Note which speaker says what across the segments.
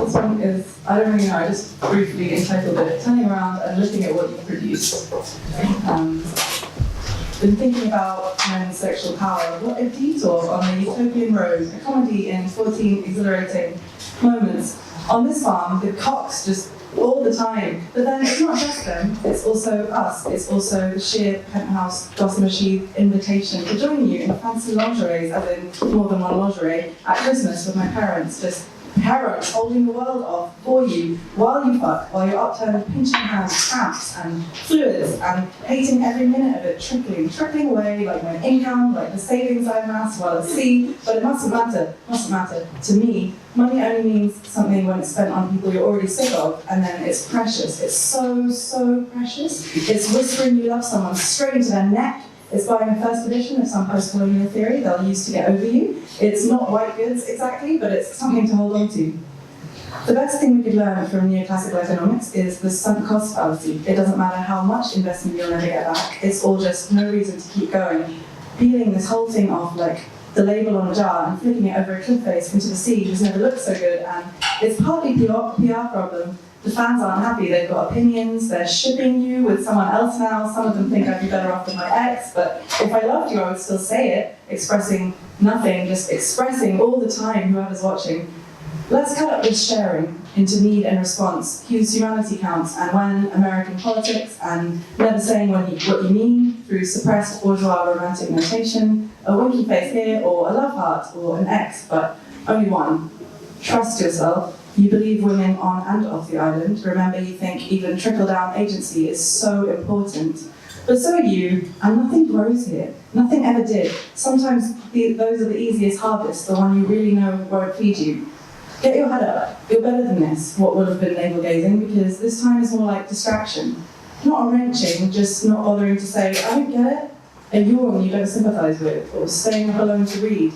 Speaker 1: This one is, I don't really know, I just briefly entitled it Turning Around and Looking at What You Produce. Been thinking about men's sexual power. What a detour on the utopian road, a comedy in 14 exhilarating moments. On this farm, the cocks just all the time. But then it's not just them, it's also us. It's also the sheer penthouse gossamer sheath invitation to join you in fancy lingeries, as in more than one lingerie, at Christmas with my parents, just parents holding the world off for you while you fuck, while you're upturned pinching hands, cramps and fluids, and hating every minute of it trickling away like my income, like the savings I amassed while at sea. But it mustn't matter. To me, money only means something when it's spent on people you're already sick of, and then it's precious. It's so precious. It's whispering you love someone straight into their neck. It's buying a first edition of some post-colonial theory they'll use to get over you. It's not white goods exactly, but it's something to hold on to. The best thing we could learn from neoclassical economics is the sunk cost fallacy. It doesn't matter how much investment you'll never get back. It's all just no reason to keep going. Peeling this whole thing off like the label on a jar and flicking it over a cliff face into the sea has never looked so good, and it's partly PR problem. The fans aren't happy, they've got opinions, they're shipping you with someone else now. Some of them think I'd be better off with my ex, but if I loved you, I would still say it, expressing nothing, just expressing all the time, whoever's watching. Let's cut up this sharing into need and response, whose humanity counts, and when American politics, and never saying what you mean through suppressed bourgeois romantic notation, a winky face here, or a love heart, or an ex, but only one. Trust yourself. You believe women on and off the island. Remember, you think even trickle-down agency is so important. But so are you, and nothing grows here. Nothing ever did. Sometimes those are the easiest harvests, the one you really know won't feed you. Get your head up. You're better than this, what would have been navel-gazing, because this time is more like distraction. Not a wrenching, just not bothering to say, I don't get it, a yawn you don't sympathise with, or staying up alone to read,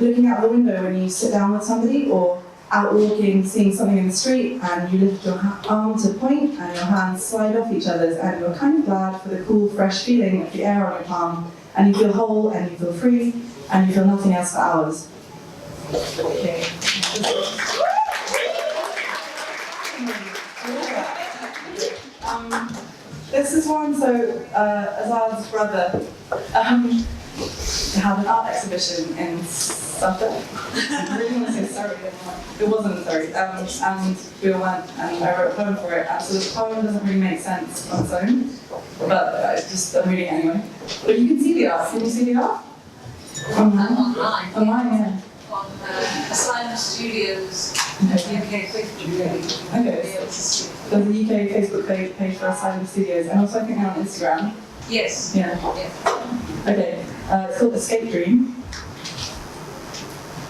Speaker 1: looking out the window when you sit down with somebody, or out walking, seeing something in the street, and you lift your arm to point, and your hands slide off each other's, and you're kind of glad for the cool, fresh feeling of the air on your palm, and you feel whole, and you feel free, and you feel nothing else for hours. Okay. This is one, so Azad's brother had an art exhibition in Suffolk. I really want to say Surrey, it wasn't Surrey, and we all went and I wrote a poem for it, and so the poem doesn't really make sense on its own, but I'm reading it anyway. But you can see the art. Can you see the art?
Speaker 2: Online.
Speaker 1: Online, yeah.
Speaker 2: On Asylum Studios UK Facebook page.
Speaker 1: Okay. There's a UK Facebook page for Asylum Studios, and also I think they're on Instagram.
Speaker 2: Yes.
Speaker 1: Yeah. Okay. It's called Escape Dream.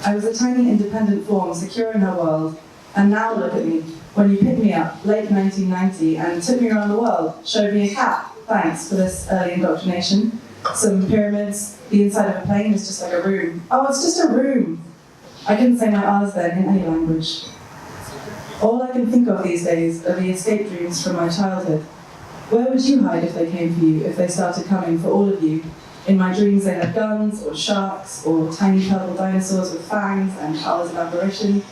Speaker 1: I was a tiny independent form, secure in her world, and now look at me. When you picked me up, late 1990, and took me around the world, showed me a cat. Thanks for this early indoctrination. Some pyramids, the inside of a plane is just like a room. Oh, it's just a room. I couldn't say my R's then in any language. All I can think of these days are the escape dreams from my childhood. Where would you hide if they came for you, if they started coming for all of you? In my dreams they had guns, or sharks, or tiny purple dinosaurs with fangs and powers of apparition.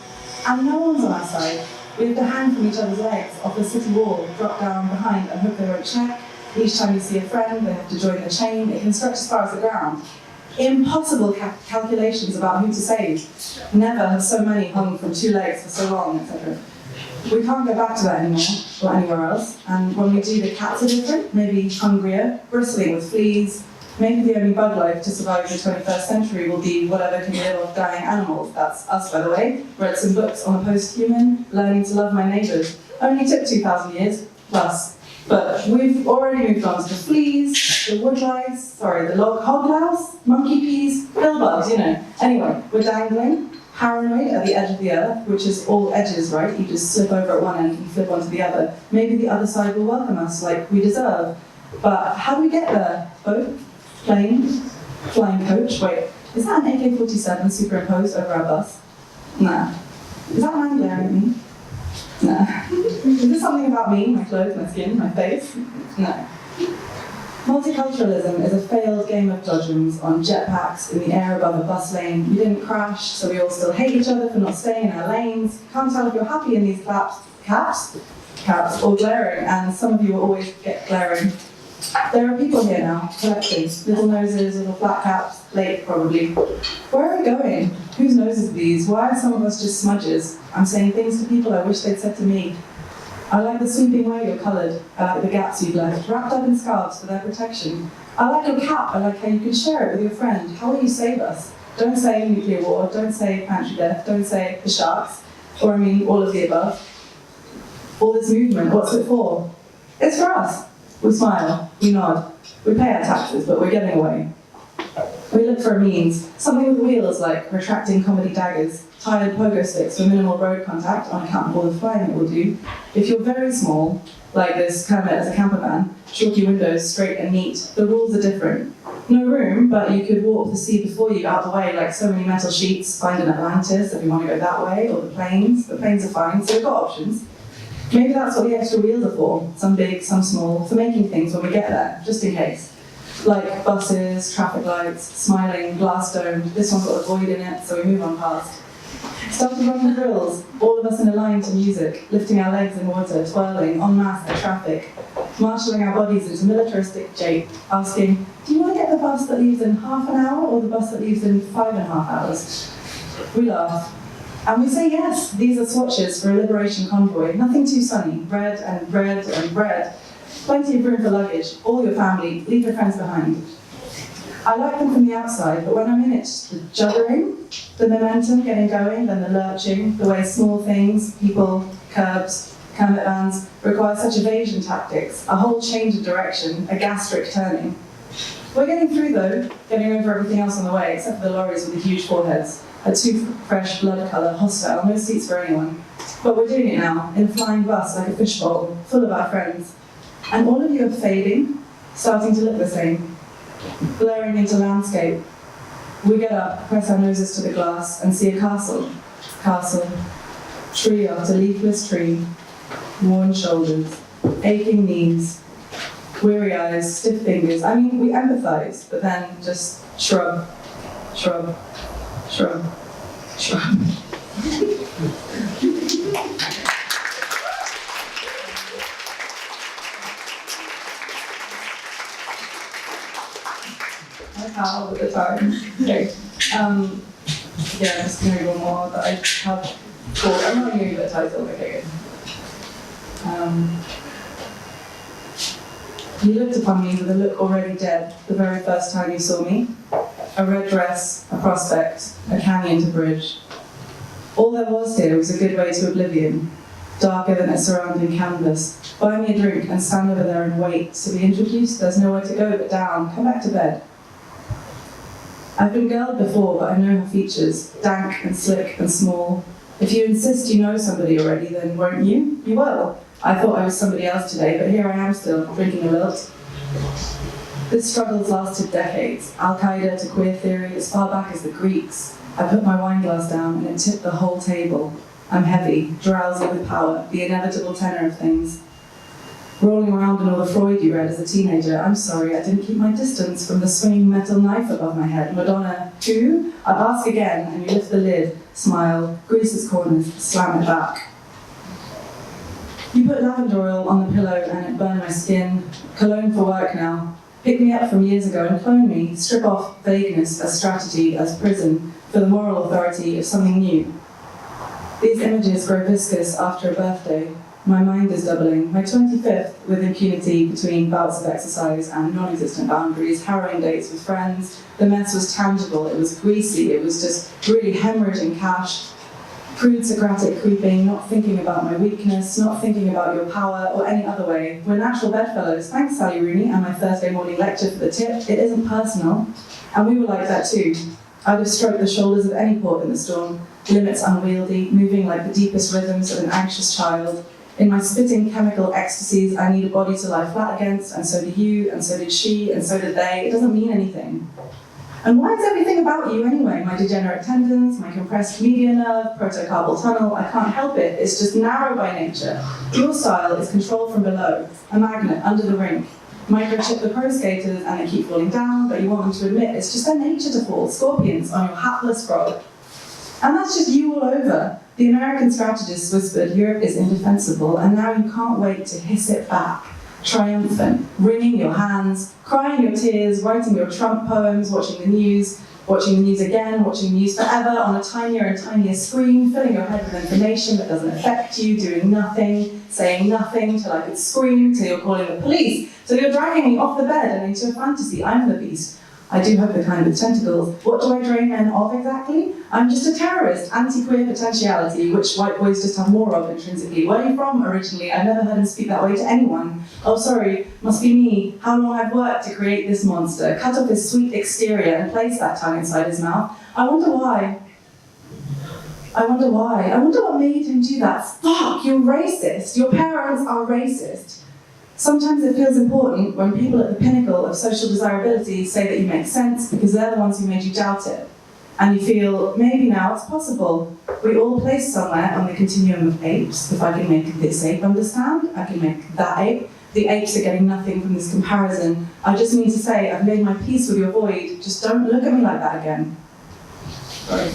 Speaker 1: And no one's on our side. We have to hang from each other's legs off the city wall, drop down behind and hope they won't check. Each time you see a friend, they have to join the chain. It can stretch as far as the ground. Impossible calculations about who to save. Never have so many hung from two legs for so long, etc. We can't go back to that anymore, or anywhere else. And when we do, the cats are different, maybe hungrier, bristling with fleas. Maybe the only bug life to survive the 21st century will be whatever can live off dying animals. That's us, by the way. Read some books on the post-human, learning to love my neighbours. Only took 2,000 years, plus. But we've already moved on to the fleas, the wood lice, the log hoglouse, monkey peas, pill bugs, Anyway, we're dangling, paranoid at the edge of the earth, which is all edges, right? You just slip over at one end and flip onto the other. Maybe the other side will welcome us like we deserve. But how do we get there? Boat? Plane? Flying coach? Wait, is that an AK-47 superimposed over our bus? Nah. Is that man glaring at me? Nah. Is this something about me, my clothes, my skin, my face? No. Multiculturalism is a failed game of dodgems on jetpacks in the air above a bus lane. We didn't crash, so we all still hate each other for not staying in our lanes. Can't tell if you're happy in these caps, or glaring, and some of you will always get glaring. There are people here now, collecting, little noses, little flat caps, late probably. Where are we going? Whose noses are these? Why are some of us just smudges? I'm saying things to people I wish they'd said to me. I like the sweeping way you're coloured. I like the gaps you've left, wrapped up in scarves for their protection. I like your cap. I like how you can share it with your friend. How will you save us? Don't say nuclear war. Don't say pantry death. Don't say the sharks. Or I mean, all of the above. All this movement, what's it for? It's for us. We smile. We nod. We pay our taxes, but we're getting away. We look for a means, something with wheels like retracting comedy daggers, tired pogo sticks for minimal road contact on account of all the flying it will do. If you're very small, like this Kermit as a camper van, chalky windows, straight and neat, the rules are different. No room, but you could warp the sea before you out the way like so many metal sheets, find an Atlantis if you want to go that way, or the planes. The planes are fine, so we've got options. Maybe that's what the extra wheels are for, some big, some small, for making things when we get there, just in case. Like buses, traffic lights, smiling, glass domed, this one's got a void in it, so we move on past. Started running drills, all of us in a line to music, lifting our legs in water, twirling, en masse at traffic, marshalling our bodies into militaristic jape, asking, do you want to get the bus that leaves in half an hour or the bus that leaves in 5.5 hours? We laugh. And we say yes, these are swatches for a liberation convoy, nothing too sunny, red and red and red. Plenty of room for luggage, all your family, leave your friends behind. I like them from the outside, but when I'm in it, the juddering, the momentum getting going, then the lurching, the way small things, people, curbs, Kermit vans, require such evasion tactics, a whole change of direction, a gastric turning. We're getting through though, getting over everything else on the way, except for the lorries with the huge foreheads, a too fresh blood colour, hostile, no seats for anyone. But we're doing it now, in a flying bus like a fishbowl, full of our friends. And all of you are fading, starting to look the same, blurring into landscape. We get up, press our noses to the glass, and see a castle. Castle. Tree after leafless tree. Worn shoulders. Aching knees. Weary eyes, stiff fingers. I mean, we empathise, but then just shrug. Shrug. Shrug. Shrug. How at the time. Okay. Yeah, I'm just going to go more that I have cool. I'm not going to give it a title. Okay, good. You looked upon me with a look already dead the very first time you saw me. A red dress, a prospect, a canyon to bridge. All there was here was a good way to oblivion, darker than a surrounding canvas. Buy me a drink and stand over there and wait to be introduced. There's nowhere to go but down. Come back to bed. I've been girled before, but I know her features, dank and slick and small. If you insist you know somebody already, then won't you? You will. I thought I was somebody else today, but here I am still, drinking a lilt. This struggle's lasted decades. Al-Qaeda to queer theory, as far back as the Greeks. I put my wine glass down and it tipped the whole table. I'm heavy, drowsy with power, the inevitable tenor of things. Rolling around in all the Freud you read as a teenager, I'm sorry I didn't keep my distance from the swinging metal knife above my head. Madonna, who? I ask again, and you lift the lid, smile, grease its corners, slam it back. You put lavender oil on the pillow and it burned my skin. Cologne for work now. Pick me up from years ago and clone me. Strip off vagueness as strategy, as prison, for the moral authority of something new. These images grow viscous after a birthday. My mind is doubling. My 25th with impunity between bouts of exercise and non-existent boundaries, harrowing dates with friends. The mess was tangible, it was greasy, it was just really hemorrhaging cash. Crude Socratic creeping, not thinking about my weakness, not thinking about your power or any other way. We're natural bedfellows. Thanks, Sally Rooney, and my Thursday morning lecture for the tip. It isn't personal. And we were like that too. I'd have stroked the shoulders of any port in the storm, limits unwieldy, moving like the deepest rhythms of an anxious child. In my spitting chemical ecstasies, I need a body to lie flat against, and so do you, and so did she, and so did they. It doesn't mean anything. And why is everything about you anyway? My degenerate tendons, my compressed median nerve, protocarpal tunnel, I can't help it. It's just narrow by nature. Your style is controlled from below, a magnet under the rink. microchip the pro skaters and they keep falling down, but you want them to admit it's just their nature to fall. Scorpions on your hapless frog. And that's just you all over. The American strategist whispered, Europe is indefensible, and now you can't wait to hiss it back. Triumphant, wringing your hands, crying your tears, writing your Trump poems, watching the news again, watching the news forever on a tinier and tinier screen, filling your head with information that doesn't affect you, doing nothing, saying nothing till I could scream, till you're calling the police, till you're dragging me off the bed and into a fantasy. I'm the beast. I do have the kind with tentacles. What do I drain men of exactly? I'm just a terrorist, anti-queer potentiality, which white boys just have more of intrinsically. Where are you from originally? I've never heard him speak that way to anyone. Oh, sorry, must be me. How long I've worked to create this monster. Cut off his sweet exterior and place that tongue inside his mouth. I wonder why. I wonder what made him do that. Fuck, you're racist. Your parents are racist. Sometimes it feels important when people at the pinnacle of social desirability say that you make sense because they're the ones who made you doubt it. And you feel, maybe now it's possible. We all place somewhere on the continuum of apes. If I can make this ape understand, I can make that ape. The apes are getting nothing from this comparison. I just mean to say, I've made my peace with your void. Just don't look at me like that again. Sorry.